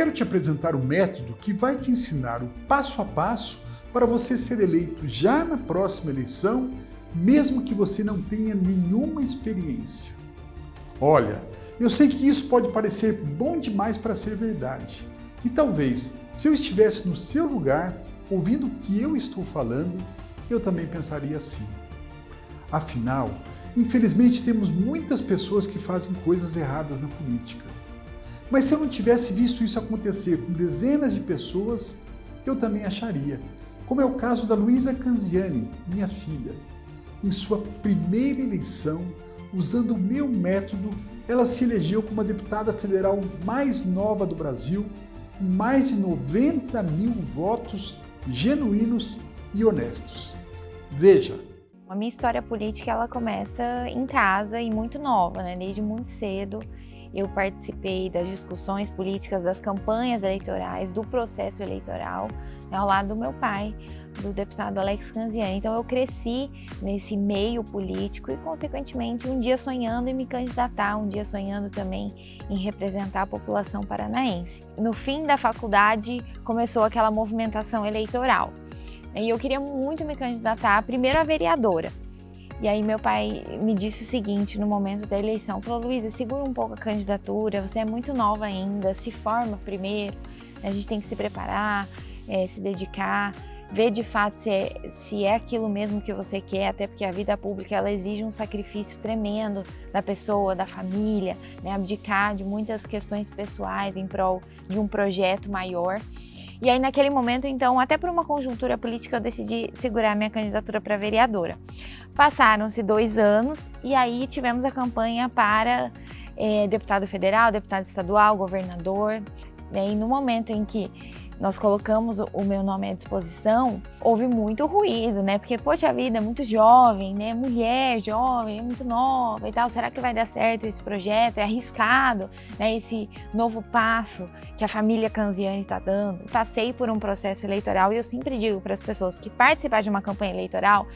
quero te apresentar um método que vai te ensinar o passo a passo para você ser eleito já na próxima eleição, mesmo que você não tenha nenhuma experiência. Olha, eu sei que isso pode parecer bom demais para ser verdade. E talvez, se eu estivesse no seu lugar, ouvindo o que eu estou falando, eu também pensaria assim. Afinal, infelizmente temos muitas pessoas que fazem coisas erradas na política. Mas se eu não tivesse visto isso acontecer com dezenas de pessoas, eu também acharia. Como é o caso da Luísa Canziani, minha filha. Em sua primeira eleição, usando o meu método, ela se elegeu como a deputada federal mais nova do Brasil, com mais de 90 mil votos genuínos e honestos. Veja. A minha história política ela começa em casa e muito nova, né? Desde muito cedo eu participei das discussões políticas, das campanhas eleitorais, do processo eleitoral, né, ao lado do meu pai, do deputado Alex Canziani. Então eu cresci nesse meio político e, consequentemente, um dia sonhando em me candidatar, um dia sonhando também em representar a população paranaense. No fim da faculdade começou aquela movimentação eleitoral. E eu queria muito me candidatar primeiro a vereadora. E aí meu pai me disse o seguinte no momento da eleição, falou: Luísa, segura um pouco a candidatura, você é muito nova ainda, se forma primeiro, a gente tem que se preparar, se dedicar, ver de fato se é aquilo mesmo que você quer, até porque a vida pública ela exige um sacrifício tremendo da pessoa, da família, né? Abdicar de muitas questões pessoais em prol de um projeto maior. E aí, naquele momento, então, até por uma conjuntura política, eu decidi segurar minha candidatura para vereadora. Passaram-se 2 anos e aí tivemos a campanha para deputado federal, deputado estadual, governador. E no momento em que nós colocamos o meu nome à disposição, houve muito ruído, né? Porque, poxa vida, é muito jovem, né? Mulher jovem, é muito nova e tal. Será que vai dar certo esse projeto? É arriscado, né? Esse novo passo que a família Canziani está dando. Passei por um processo eleitoral e eu sempre digo para as pessoas que participar de uma campanha eleitoral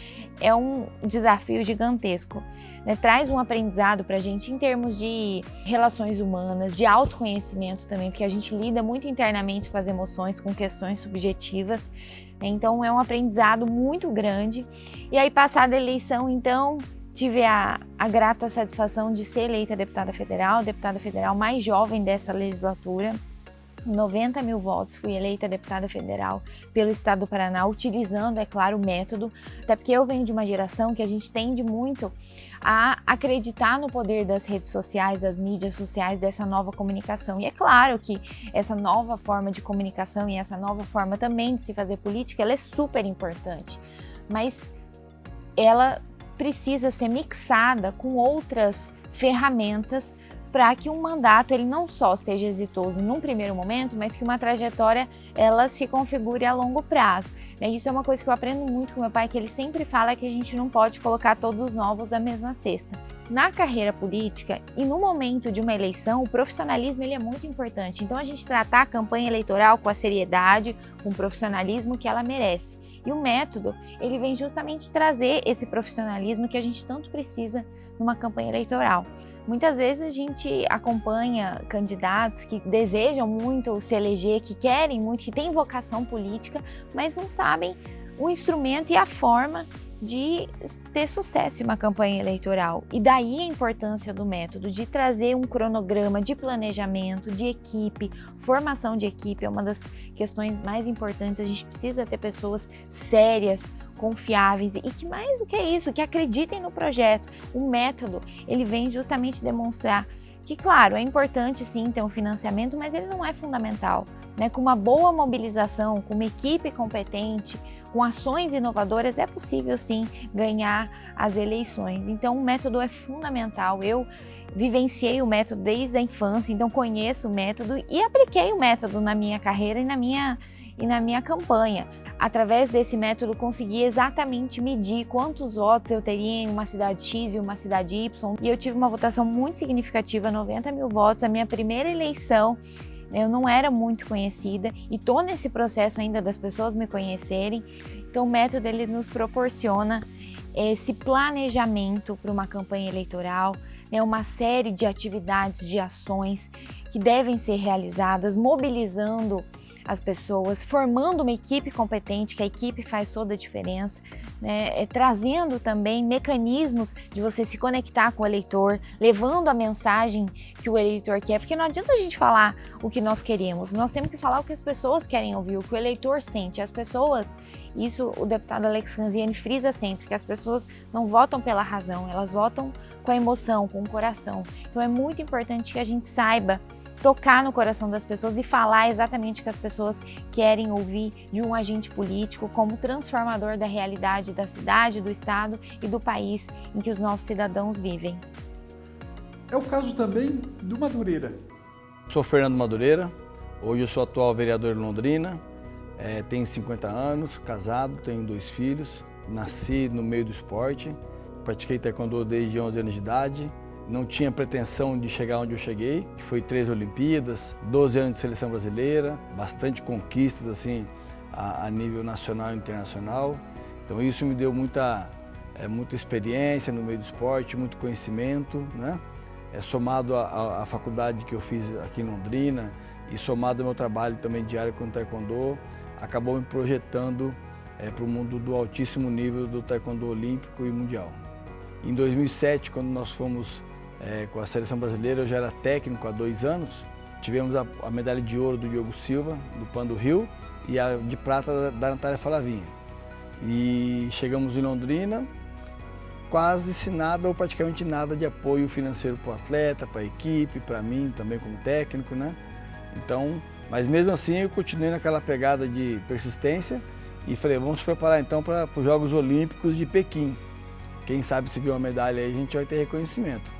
é um desafio gigantesco, né? Traz um aprendizado para a gente em termos de relações humanas, de autoconhecimento também, porque a gente lida muito internamente com as emoções, com questões subjetivas, né? Então é um aprendizado muito grande. E aí, passada a eleição, então, tive a grata satisfação de ser eleita deputada federal mais jovem dessa legislatura. 90 mil votos, fui eleita deputada federal pelo estado do Paraná, utilizando, é claro, o método, até porque eu venho de uma geração que a gente tende muito a acreditar no poder das redes sociais, das mídias sociais, dessa nova comunicação. E é claro que essa nova forma de comunicação e essa nova forma também de se fazer política, ela é super importante, mas ela precisa ser mixada com outras ferramentas para que um mandato ele não só seja exitoso num primeiro momento, mas que uma trajetória ela se configure a longo prazo. Isso é uma coisa que eu aprendo muito com meu pai, que ele sempre fala que a gente não pode colocar todos os ovos na mesma cesta. Na carreira política e no momento de uma eleição, o profissionalismo ele é muito importante. Então a gente tratar a campanha eleitoral com a seriedade, com o profissionalismo que ela merece. E o método, ele vem justamente trazer esse profissionalismo que a gente tanto precisa numa campanha eleitoral. Muitas vezes a gente acompanha candidatos que desejam muito se eleger, que querem muito, que têm vocação política, mas não sabem o instrumento e a forma de ter sucesso em uma campanha eleitoral. E daí a importância do método, de trazer um cronograma de planejamento, de equipe, formação de equipe é uma das questões mais importantes. A gente precisa ter pessoas sérias, confiáveis e que mais do que isso, que acreditem no projeto. O método, ele vem justamente demonstrar que, claro, é importante sim ter um financiamento, mas ele não é fundamental, né? Com uma boa mobilização, com uma equipe competente, com ações inovadoras, é possível sim ganhar as eleições. Então o método é fundamental. Eu vivenciei o método desde a infância, então conheço o método e apliquei o método na minha carreira e na minha campanha. Através desse método, consegui exatamente medir quantos votos eu teria em uma cidade X e uma cidade Y. E eu tive uma votação muito significativa, 90 mil votos, a minha primeira eleição. Eu não era muito conhecida e estou nesse processo ainda das pessoas me conhecerem. Então o método ele nos proporciona esse planejamento para uma campanha eleitoral, né, uma série de atividades, de ações que devem ser realizadas, mobilizando as pessoas, formando uma equipe competente, que a equipe faz toda a diferença, né? Trazendo também mecanismos de você se conectar com o eleitor, levando a mensagem que o eleitor quer, porque não adianta a gente falar o que nós queremos, nós temos que falar o que as pessoas querem ouvir, o que o eleitor sente. As pessoas, isso o deputado Alex Canziani frisa sempre, que as pessoas não votam pela razão, elas votam com a emoção, com o coração. Então é muito importante que a gente saiba tocar no coração das pessoas e falar exatamente o que as pessoas querem ouvir de um agente político como transformador da realidade da cidade, do estado e do país em que os nossos cidadãos vivem. É o caso também do Madureira. Sou Fernando Madureira, hoje eu sou atual vereador de Londrina, tenho 50 anos, casado, tenho 2 filhos, nasci no meio do esporte, pratiquei taekwondo desde 11 anos de idade. Não tinha pretensão de chegar onde eu cheguei, que foi 3 Olimpíadas, 12 anos de seleção brasileira, bastante conquistas assim a nível nacional e internacional. Então isso me deu muita experiência no meio do esporte, muito conhecimento, né? Somado à faculdade que eu fiz aqui em Londrina e somado ao meu trabalho também diário com o taekwondo, acabou me projetando para o mundo do altíssimo nível do taekwondo olímpico e mundial. Em 2007, quando nós fomos com a seleção brasileira, eu já era técnico há 2 anos. Tivemos a medalha de ouro do Diogo Silva, do Pan do Rio, e a de prata da Natália Falavinha. E chegamos em Londrina, quase sem nada ou praticamente nada de apoio financeiro para o atleta, para a equipe, para mim também como técnico, né? Então, mas mesmo assim eu continuei naquela pegada de persistência e falei, vamos nos preparar então para os Jogos Olímpicos de Pequim. Quem sabe se viu uma medalha aí, a gente vai ter reconhecimento.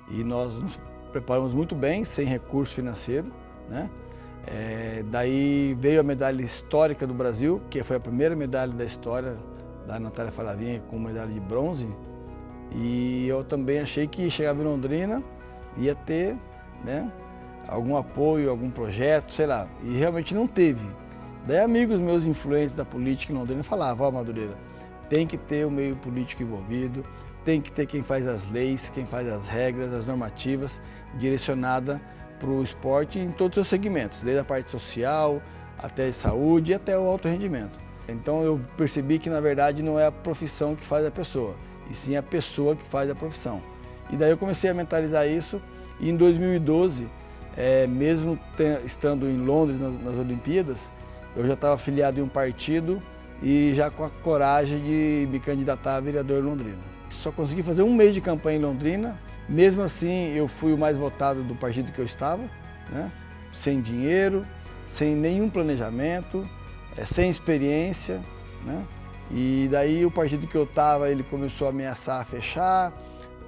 E nós nos preparamos muito bem, sem recurso financeiro, né? Daí veio a medalha histórica do Brasil, que foi a primeira medalha da história da Natália Falavinha com medalha de bronze. E eu também achei que chegava em Londrina, ia ter, né, algum apoio, algum projeto, sei lá. E realmente não teve. Daí amigos meus influentes da política em Londrina falavam, Madureira, tem que ter o meio político envolvido, tem que ter quem faz as leis, quem faz as regras, as normativas, direcionada para o esporte em todos os seus segmentos, desde a parte social, até a saúde e até o alto rendimento. Então eu percebi que na verdade não é a profissão que faz a pessoa, e sim a pessoa que faz a profissão. E daí eu comecei a mentalizar isso e em 2012, mesmo estando em Londres nas Olimpíadas, eu já estava afiliado em um partido e já com a coragem de me candidatar a vereador em Londrina. Só consegui fazer 1 mês de campanha em Londrina, mesmo assim eu fui o mais votado do partido que eu estava, né? Sem dinheiro, sem nenhum planejamento, sem experiência, né? E daí o partido que eu estava, ele começou a ameaçar a fechar,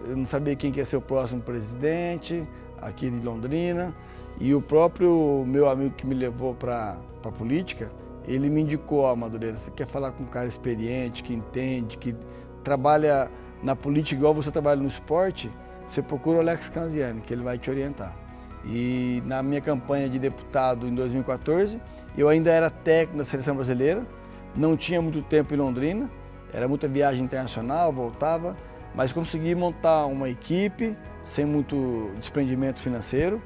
eu não sabia quem que ia ser o próximo presidente aqui de Londrina, e o próprio meu amigo que me levou para a política, ele me indicou, ó, Madureira, você quer falar com um cara experiente, que entende, que trabalha na política igual você trabalha no esporte, você procura o Alex Canziani, que ele vai te orientar. E na minha campanha de deputado em 2014, eu ainda era técnico da seleção brasileira, não tinha muito tempo em Londrina, era muita viagem internacional, voltava, mas consegui montar uma equipe sem muito desprendimento financeiro,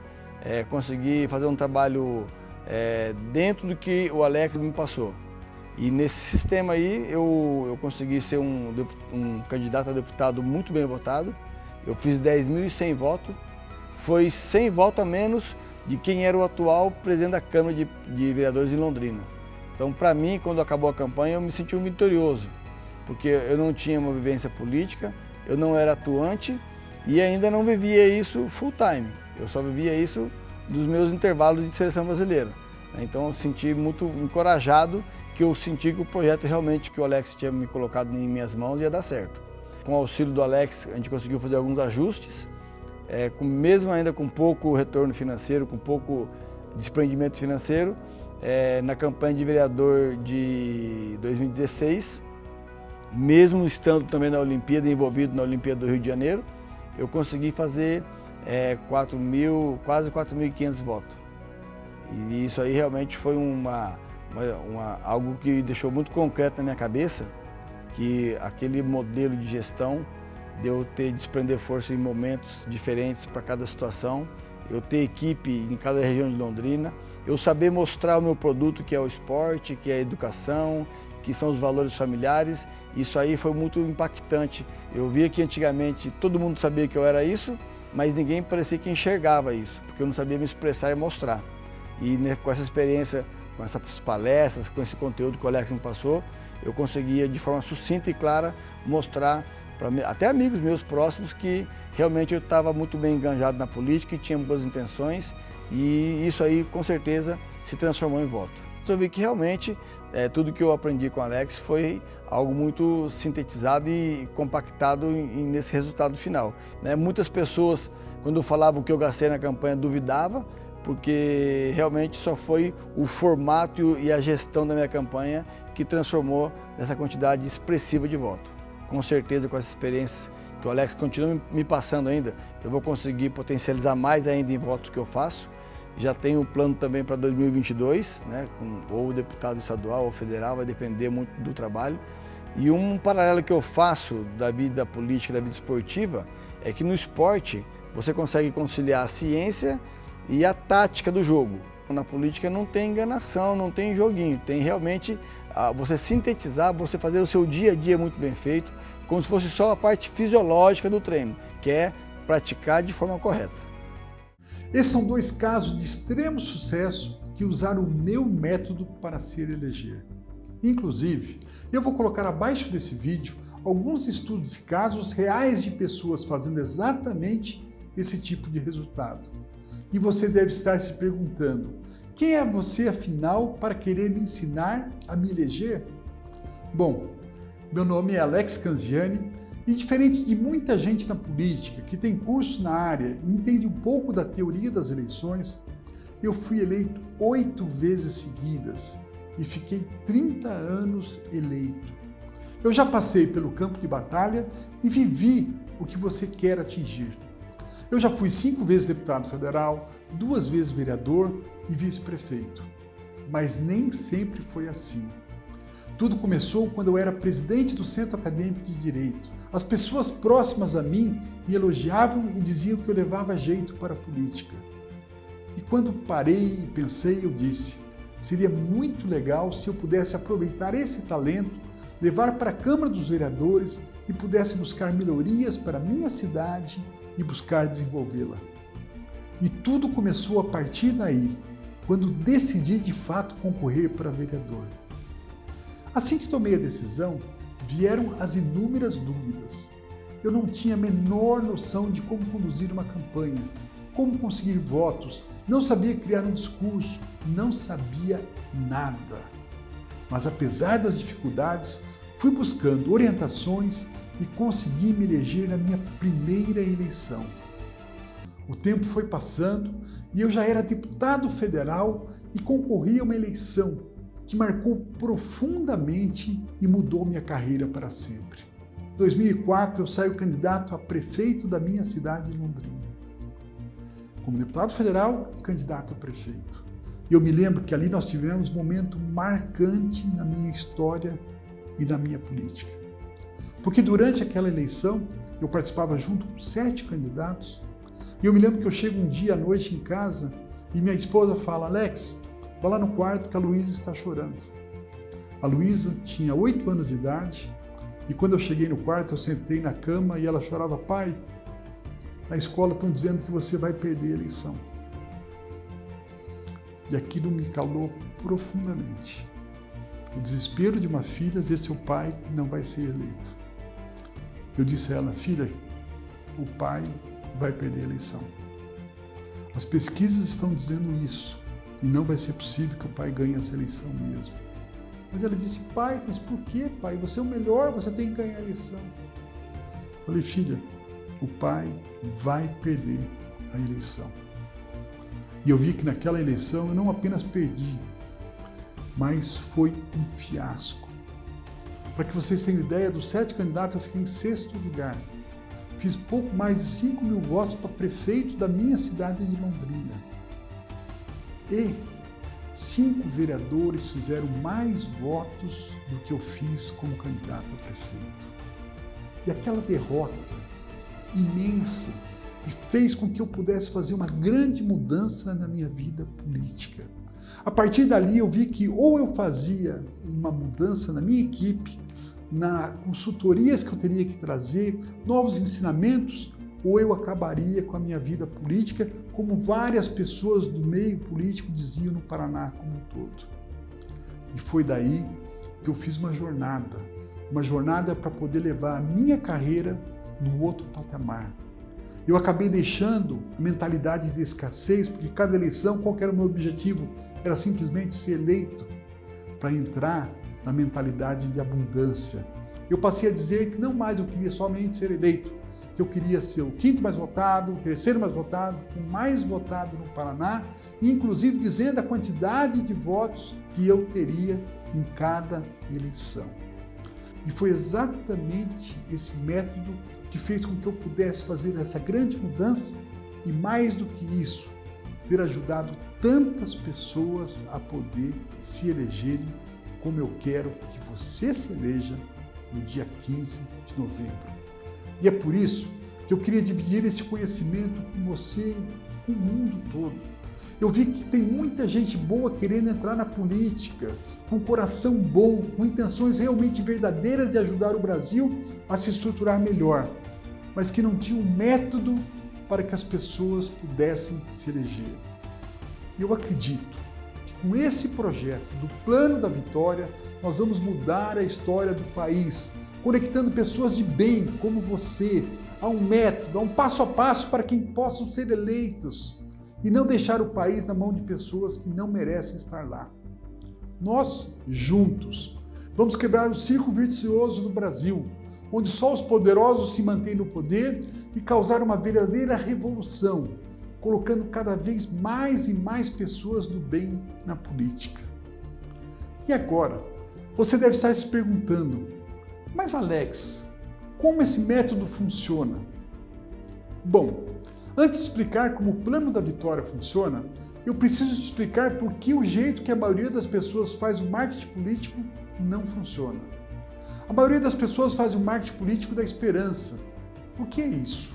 consegui fazer um trabalho dentro do que o Alex me passou. E nesse sistema aí eu consegui ser um candidato a deputado muito bem votado. Eu fiz 10.100 votos, foi 100 votos a menos de quem era o atual presidente da Câmara de Vereadores em Londrina. Então, para mim, quando acabou a campanha, eu me senti um vitorioso, porque eu não tinha uma vivência política, eu não era atuante e ainda não vivia isso full time. Eu só vivia isso dos meus intervalos de seleção brasileira. Então, eu senti muito encorajado, que eu senti que o projeto realmente que o Alex tinha me colocado em minhas mãos ia dar certo. Com o auxílio do Alex, a gente conseguiu fazer alguns ajustes, mesmo ainda com pouco retorno financeiro, com pouco desprendimento financeiro, na campanha de vereador de 2016, mesmo estando também na Olimpíada, envolvido na Olimpíada do Rio de Janeiro, eu consegui fazer quase 4.500 votos. E isso aí realmente foi uma algo que deixou muito concreto na minha cabeça, que aquele modelo de gestão de eu ter desprender força em momentos diferentes para cada situação, eu ter equipe em cada região de Londrina, eu saber mostrar o meu produto, que é o esporte, que é a educação, que são os valores familiares. Isso aí foi muito impactante. Eu via que antigamente todo mundo sabia que eu era isso, mas ninguém parecia que enxergava isso, porque eu não sabia me expressar e mostrar. E com essa experiência, com essas palestras, com esse conteúdo que o Alex me passou, eu conseguia de forma sucinta e clara mostrar para até amigos meus próximos que realmente eu estava muito bem enganjado na política e tinha boas intenções, e isso aí com certeza se transformou em voto. Eu vi que realmente tudo que eu aprendi com o Alex foi algo muito sintetizado e compactado nesse resultado final. Muitas pessoas, quando eu falava o que eu gastei na campanha, duvidavam, porque realmente só foi o formato e a gestão da minha campanha que transformou nessa quantidade expressiva de voto. Com certeza, com essa experiência que o Alex continua me passando ainda, eu vou conseguir potencializar mais ainda em votos que eu faço. Já tenho um plano também para 2022, ou deputado estadual ou federal, vai depender muito do trabalho. E um paralelo que eu faço da vida política, da vida esportiva, é que no esporte você consegue conciliar a ciência e a tática do jogo. Na política não tem enganação, não tem joguinho, tem realmente você sintetizar, você fazer o seu dia a dia muito bem feito, como se fosse só a parte fisiológica do treino, que é praticar de forma correta. Esses são dois casos de extremo sucesso que usaram o meu método para se eleger. Inclusive, eu vou colocar abaixo desse vídeo alguns estudos e casos reais de pessoas fazendo exatamente esse tipo de resultado. E você deve estar se perguntando, quem é você afinal para querer me ensinar a me eleger? Bom, meu nome é Alex Canziani e diferente de muita gente na política que tem curso na área e entende um pouco da teoria das eleições, eu fui eleito 8 vezes seguidas e fiquei 30 anos eleito. Eu já passei pelo campo de batalha e vivi o que você quer atingir. Eu já fui 5 vezes deputado federal, 2 vezes vereador e vice-prefeito. Mas nem sempre foi assim. Tudo começou quando eu era presidente do Centro Acadêmico de Direito. As pessoas próximas a mim me elogiavam e diziam que eu levava jeito para a política. E quando parei e pensei, eu disse, seria muito legal se eu pudesse aproveitar esse talento, levar para a Câmara dos Vereadores e pudesse buscar melhorias para a minha cidade e buscar desenvolvê-la. E tudo começou a partir daí, quando decidi de fato concorrer para vereador. Assim que tomei a decisão, vieram as inúmeras dúvidas. Eu não tinha a menor noção de como conduzir uma campanha, como conseguir votos, não sabia criar um discurso, não sabia nada. Mas apesar das dificuldades, fui buscando orientações e consegui me eleger na minha primeira eleição. O tempo foi passando e eu já era deputado federal e concorri a uma eleição que marcou profundamente e mudou minha carreira para sempre. Em 2004, eu saio candidato a prefeito da minha cidade de Londrina. Como deputado federal, candidato a prefeito. E eu me lembro que ali nós tivemos um momento marcante na minha história e na minha política. Porque durante aquela eleição, eu participava junto com 7 candidatos, e eu me lembro que eu chego um dia à noite em casa e minha esposa fala, Alex, vá lá no quarto que a Luísa está chorando. A Luísa tinha 8 anos de idade e quando eu cheguei no quarto eu sentei na cama e ela chorava, pai, na escola estão dizendo que você vai perder a eleição. E aquilo me calou profundamente. O desespero de uma filha ver seu pai que não vai ser eleito. Eu disse a ela, filha, o pai vai perder a eleição. As pesquisas estão dizendo isso. E não vai ser possível que o pai ganhe essa eleição mesmo. Mas ela disse, pai, mas por que, pai? Você é o melhor, você tem que ganhar a eleição. Eu falei, filha, o pai vai perder a eleição. E eu vi que naquela eleição eu não apenas perdi, mas foi um fiasco. Para que vocês tenham ideia, dos 7 candidatos eu fiquei em 6º lugar. Fiz pouco mais de 5.000 votos para prefeito da minha cidade de Londrina. E 5 vereadores fizeram mais votos do que eu fiz como candidato a prefeito. E aquela derrota imensa fez com que eu pudesse fazer uma grande mudança na minha vida política. A partir dali eu vi que ou eu fazia uma mudança na minha equipe, nas consultorias que eu teria que trazer, novos ensinamentos, ou eu acabaria com a minha vida política, como várias pessoas do meio político diziam no Paraná como um todo. E foi daí que eu fiz uma jornada para poder levar a minha carreira num outro patamar. Eu acabei deixando a mentalidade de escassez, porque cada eleição, qual que era o meu objetivo? Era simplesmente ser eleito, para entrar na mentalidade de abundância. Eu passei a dizer que não mais eu queria somente ser eleito, que eu queria ser o 5º mais votado, o 3º mais votado, o mais votado no Paraná, inclusive dizendo a quantidade de votos que eu teria em cada eleição. E foi exatamente esse método que fez com que eu pudesse fazer essa grande mudança e, mais do que isso, ter ajudado tantas pessoas a poder se elegerem como eu quero que você se eleja no dia 15 de novembro. E é por isso que eu queria dividir esse conhecimento com você e com o mundo todo. Eu vi que tem muita gente boa querendo entrar na política, com coração bom, com intenções realmente verdadeiras de ajudar o Brasil a se estruturar melhor, mas que não tinha um método para que as pessoas pudessem se eleger. E eu acredito que com esse projeto do Plano da Vitória, nós vamos mudar a história do país, conectando pessoas de bem como você a um método, a um passo a passo para que possam ser eleitos e não deixar o país na mão de pessoas que não merecem estar lá. Nós, juntos, vamos quebrar o círculo vicioso do Brasil, onde só os poderosos se mantêm no poder, e causar uma verdadeira revolução, colocando cada vez mais e mais pessoas do bem na política. E agora, você deve estar se perguntando, mas Alex, como esse método funciona? Bom, antes de explicar como o Plano da Vitória funciona, eu preciso te explicar por que o jeito que a maioria das pessoas faz o marketing político não funciona. A maioria das pessoas faz o marketing político da esperança. O que é isso?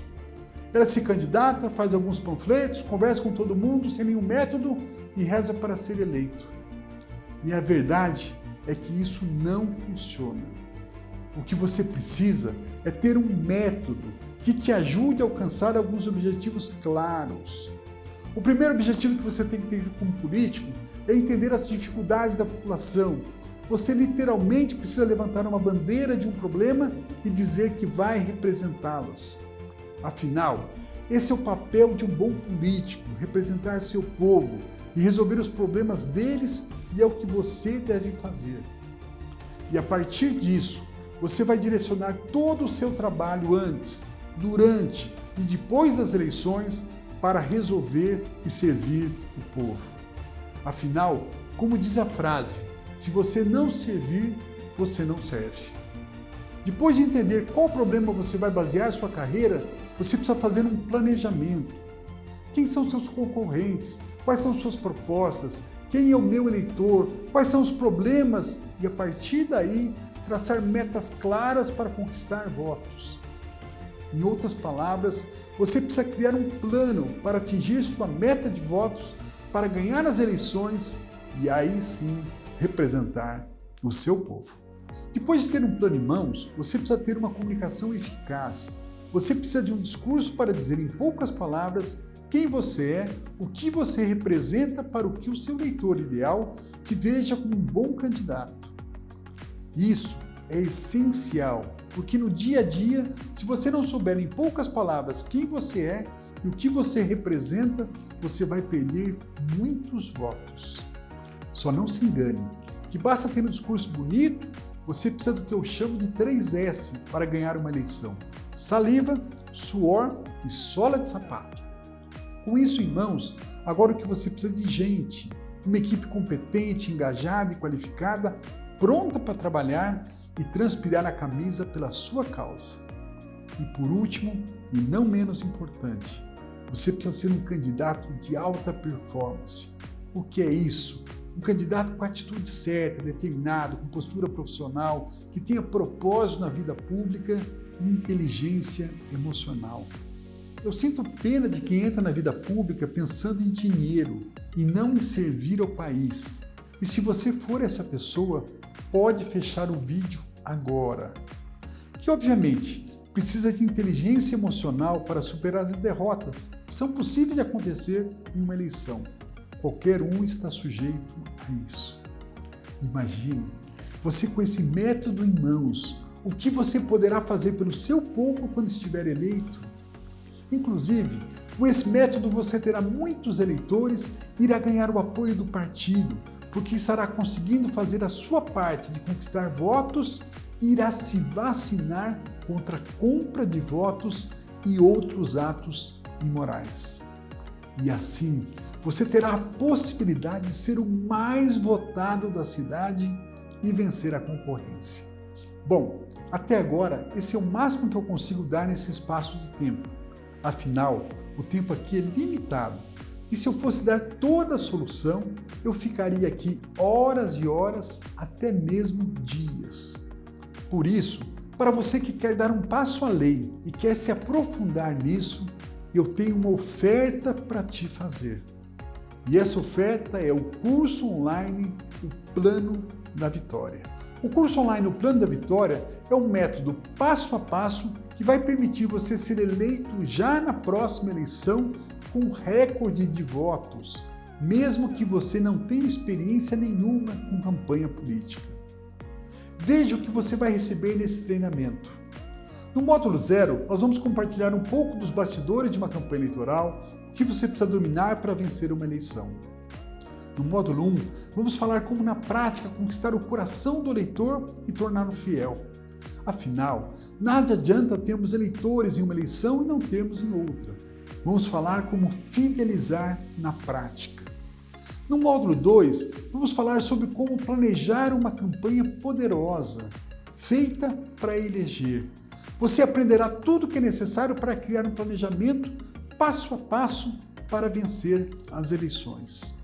Ela se candidata, faz alguns panfletos, conversa com todo mundo sem nenhum método e reza para ser eleito. E a verdade é que isso não funciona. O que você precisa é ter um método que te ajude a alcançar alguns objetivos claros. O primeiro objetivo que você tem que ter como político é entender as dificuldades da população. Você literalmente precisa levantar uma bandeira de um problema e dizer que vai representá-las. Afinal, esse é o papel de um bom político, representar seu povo e resolver os problemas deles, e é o que você deve fazer. E a partir disso, você vai direcionar todo o seu trabalho antes, durante e depois das eleições para resolver e servir o povo. Afinal, como diz a frase, se você não servir, você não serve. Depois de entender qual problema você vai basear sua carreira, você precisa fazer um planejamento. Quem são seus concorrentes? Quais são suas propostas? Quem é o meu eleitor? Quais são os problemas? E a partir daí, traçar metas claras para conquistar votos. Em outras palavras, você precisa criar um plano para atingir sua meta de votos, para ganhar as eleições e aí sim representar o seu povo. Depois de ter um plano em mãos, você precisa ter uma comunicação eficaz. Você precisa de um discurso para dizer em poucas palavras quem você é, o que você representa para o que o seu eleitor ideal te veja como um bom candidato. Isso é essencial, porque no dia a dia, se você não souber em poucas palavras quem você é e o que você representa, você vai perder muitos votos. Só não se engane, que basta ter um discurso bonito, você precisa do que eu chamo de 3S para ganhar uma eleição: saliva, suor e sola de sapato. Com isso em mãos, agora o que você precisa de gente, uma equipe competente, engajada e qualificada, pronta para trabalhar e transpirar a camisa pela sua causa. E por último, e não menos importante, você precisa ser um candidato de alta performance. O que é isso? um candidato com a atitude certa, determinado, com postura profissional, que tenha propósito na vida pública e inteligência emocional. Eu sinto pena de quem entra na vida pública pensando em dinheiro e não em servir ao país. E se você for essa pessoa, pode fechar o vídeo agora. E obviamente, precisa de inteligência emocional para superar as derrotas que são possíveis de acontecer em uma eleição. Qualquer um está sujeito a isso. Imagine, você com esse método em mãos, o que você poderá fazer pelo seu povo quando estiver eleito? Inclusive, com esse método você terá muitos eleitores e irá ganhar o apoio do partido, porque estará conseguindo fazer a sua parte de conquistar votos e irá se vacinar contra a compra de votos e outros atos imorais. E assim, você terá a possibilidade de ser o mais votado da cidade e vencer a concorrência. Bom, até agora, esse é o máximo que eu consigo dar nesse espaço de tempo. Afinal, o tempo aqui é limitado. E se eu fosse dar toda a solução, eu ficaria aqui horas e horas, até mesmo dias. Por isso, para você que quer dar um passo além e quer se aprofundar nisso, eu tenho uma oferta para te fazer. E essa oferta é o curso online, o Plano da Vitória. O curso online, o Plano da Vitória, é um método passo a passo que vai permitir você ser eleito já na próxima eleição com recorde de votos, mesmo que você não tenha experiência nenhuma com campanha política. Veja o que você vai receber nesse treinamento. No módulo 0, nós vamos compartilhar um pouco dos bastidores de uma campanha eleitoral, o que você precisa dominar para vencer uma eleição. No módulo 1, vamos falar como na prática conquistar o coração do eleitor e torná-lo fiel. Afinal, nada adianta termos eleitores em uma eleição e não termos em outra. Vamos falar como fidelizar na prática. No módulo 2, vamos falar sobre como planejar uma campanha poderosa, feita para eleger. Você aprenderá tudo o que é necessário para criar um planejamento passo a passo para vencer as eleições.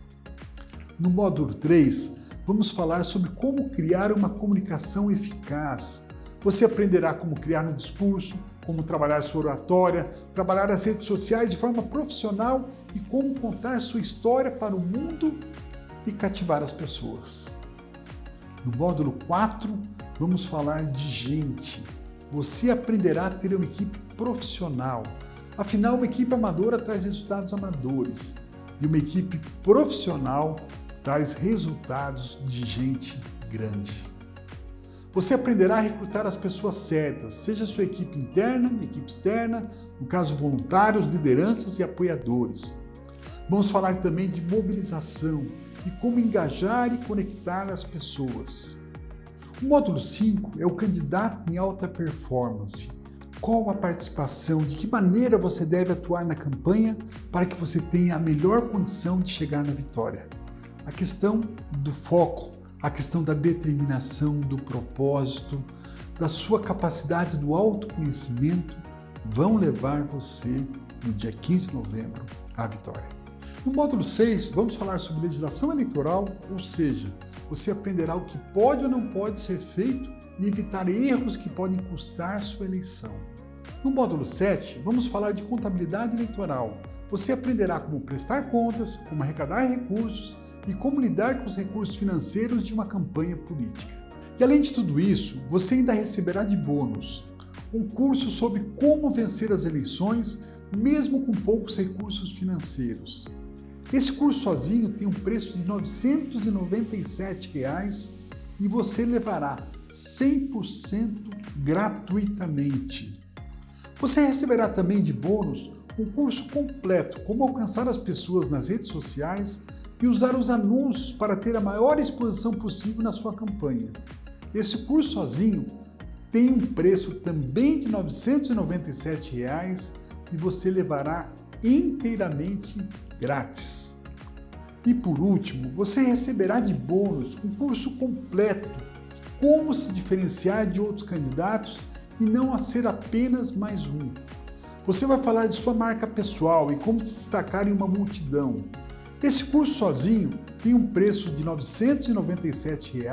No módulo 3, vamos falar sobre como criar uma comunicação eficaz. Você aprenderá como criar um discurso, como trabalhar sua oratória, trabalhar as redes sociais de forma profissional e como contar sua história para o mundo e cativar as pessoas. No módulo 4, vamos falar de gente. Você aprenderá a ter uma equipe profissional. Afinal, uma equipe amadora traz resultados amadores e uma equipe profissional traz resultados de gente grande. Você aprenderá a recrutar as pessoas certas, seja sua equipe interna, equipe externa, no caso voluntários, lideranças e apoiadores. Vamos falar também de mobilização e como engajar e conectar as pessoas. O módulo 5 é o candidato em alta performance. Qual a participação, de que maneira você deve atuar na campanha para que você tenha a melhor condição de chegar na vitória. A questão do foco, a questão da determinação, do propósito, da sua capacidade do autoconhecimento vão levar você, no dia 15 de novembro, à vitória. No módulo 6, vamos falar sobre legislação eleitoral, ou seja, você aprenderá o que pode ou não pode ser feito e evitar erros que podem custar sua eleição. No módulo 7, vamos falar de contabilidade eleitoral. Você aprenderá como prestar contas, como arrecadar recursos e como lidar com os recursos financeiros de uma campanha política. E além de tudo isso, você ainda receberá de bônus um curso sobre como vencer as eleições, mesmo com poucos recursos financeiros. Esse curso sozinho tem um preço de R$ 997 e você levará 100% gratuitamente. Você receberá também de bônus um curso completo, como alcançar as pessoas nas redes sociais e usar os anúncios para ter a maior exposição possível na sua campanha. Esse curso sozinho tem um preço também de R$ 997 e você levará inteiramente grátis. E por último, você receberá de bônus um curso completo de como se diferenciar de outros candidatos e não a ser apenas mais um. Você vai falar de sua marca pessoal e como se destacar em uma multidão. Esse curso sozinho tem um preço de R$ 997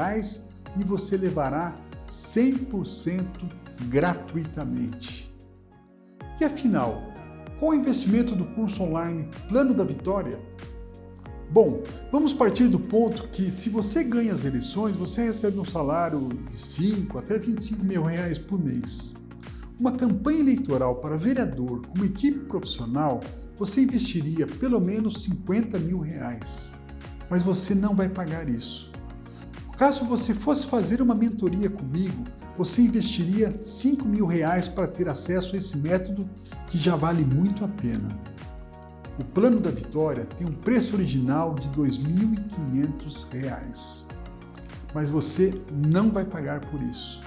e você levará 100% gratuitamente. E afinal, qual é o investimento do curso online Plano da Vitória? Bom, vamos partir do ponto que se você ganha as eleições, você recebe um salário de 5 até 25 mil reais por mês. Uma campanha eleitoral para vereador com uma equipe profissional, você investiria pelo menos 50 mil reais. Mas você não vai pagar isso. Caso você fosse fazer uma mentoria comigo, você investiria 5 mil reais para ter acesso a esse método que já vale muito a pena. O Plano da Vitória tem um preço original de R$ 2.500, mas você não vai pagar por isso.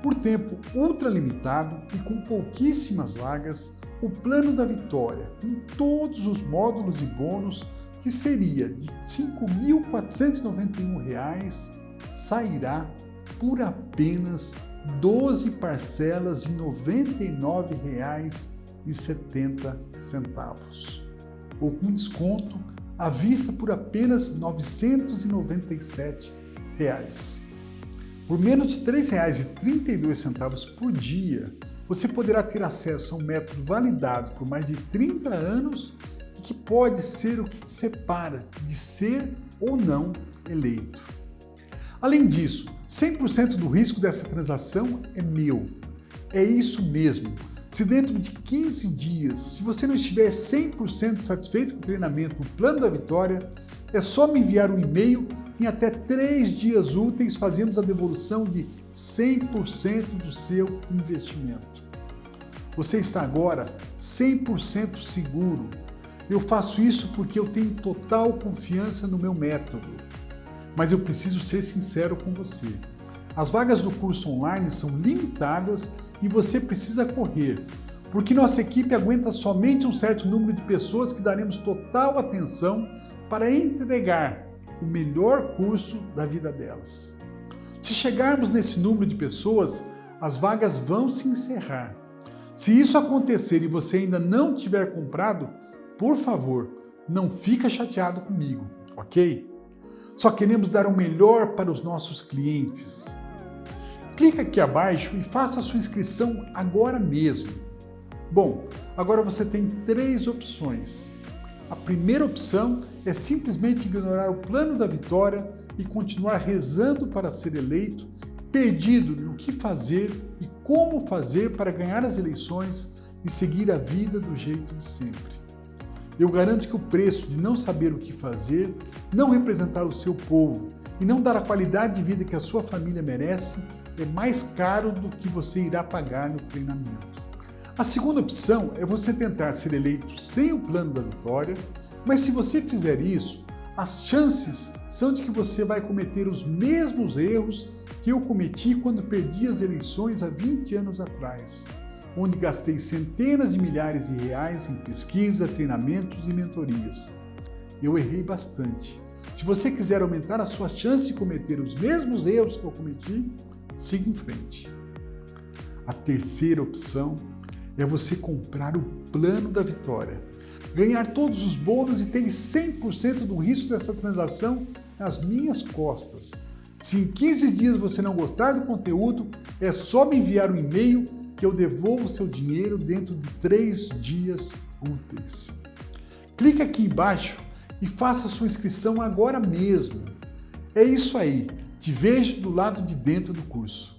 Por tempo ultralimitado e com pouquíssimas vagas, o Plano da Vitória, com todos os módulos e bônus, que seria de R$ 5.491, sairá por apenas 12 parcelas de R$ 99,70, ou com desconto à vista por apenas R$ 997. Por menos de R$ 3,32 por dia, você poderá ter acesso a um método validado por mais de 30 anos e que pode ser o que te separa de ser ou não eleito. Além disso, 100% do risco dessa transação é meu. É isso mesmo. Se dentro de 15 dias, se você não estiver 100% satisfeito com o treinamento do Plano da Vitória, é só me enviar um e-mail. Em até 3 dias úteis fazemos a devolução de 100% do seu investimento. Você está agora 100% seguro. Eu faço isso porque eu tenho total confiança no meu método. Mas eu preciso ser sincero com você. As vagas do curso online são limitadas e você precisa correr, porque nossa equipe aguenta somente um certo número de pessoas que daremos total atenção para entregar o melhor curso da vida delas. Se chegarmos nesse número de pessoas, as vagas vão se encerrar. Se isso acontecer e você ainda não tiver comprado, por favor, não fica chateado comigo, ok? Só queremos dar o melhor para os nossos clientes. Clica aqui abaixo e faça a sua inscrição agora mesmo. Bom, agora você tem 3 opções. A primeira opção é simplesmente ignorar o Plano da Vitória e continuar rezando para ser eleito, perdido no que fazer e como fazer para ganhar as eleições e seguir a vida do jeito de sempre. Eu garanto que o preço de não saber o que fazer, não representar o seu povo e não dar a qualidade de vida que a sua família merece é mais caro do que você irá pagar no treinamento. A segunda opção é você tentar ser eleito sem o Plano da Vitória, mas se você fizer isso, as chances são de que você vai cometer os mesmos erros que eu cometi quando perdi as eleições há 20 anos atrás, onde gastei centenas de milhares de reais em pesquisa, treinamentos e mentorias. Eu errei bastante. Se você quiser aumentar a sua chance de cometer os mesmos erros que eu cometi, siga em frente. A terceira opção é você comprar o Plano da Vitória, ganhar todos os bônus e ter 100% do risco dessa transação nas minhas costas. Se em 15 dias você não gostar do conteúdo, é só me enviar um e-mail que eu devolvo seu dinheiro dentro de 3 dias úteis. Clique aqui embaixo e faça sua inscrição agora mesmo. É isso aí, te vejo do lado de dentro do curso.